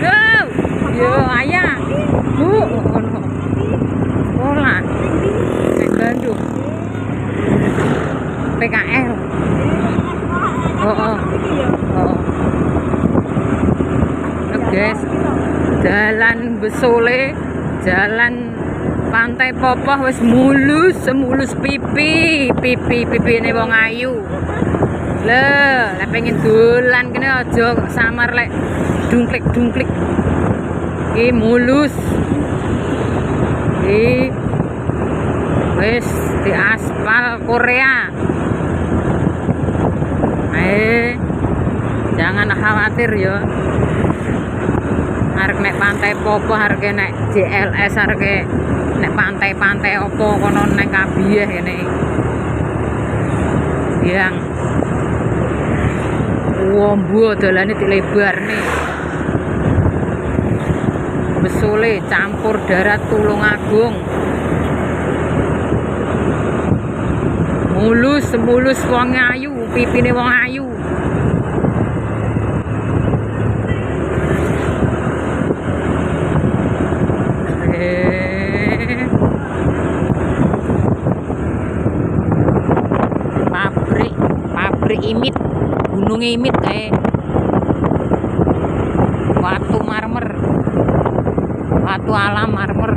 Yo, yo ayah. Bu, ono. Sekolah. Nek Bandung. PKL. Oh, oh. Oh. Guys, jalan Besole, jalan Pantai Popoh wis mulus, semulus pipi ini wong ayu. Lek pengen dolan kene aja samar lek dungklik. Iki mulus. Iki wis di aspal Korea. Jangan khawatir ya. Arek nek Pantai Popoh, arek nek JLS, arek nek pantai-pantai opo kono nek Kabiyeh kene. Yang wombo dalane dilebar nih. Besole campur darat Tulungagung. Mulus wong ayu, pipine wong ayu. Pabrik Imit, Gunung Imit Watu marmer, watu alam marmer.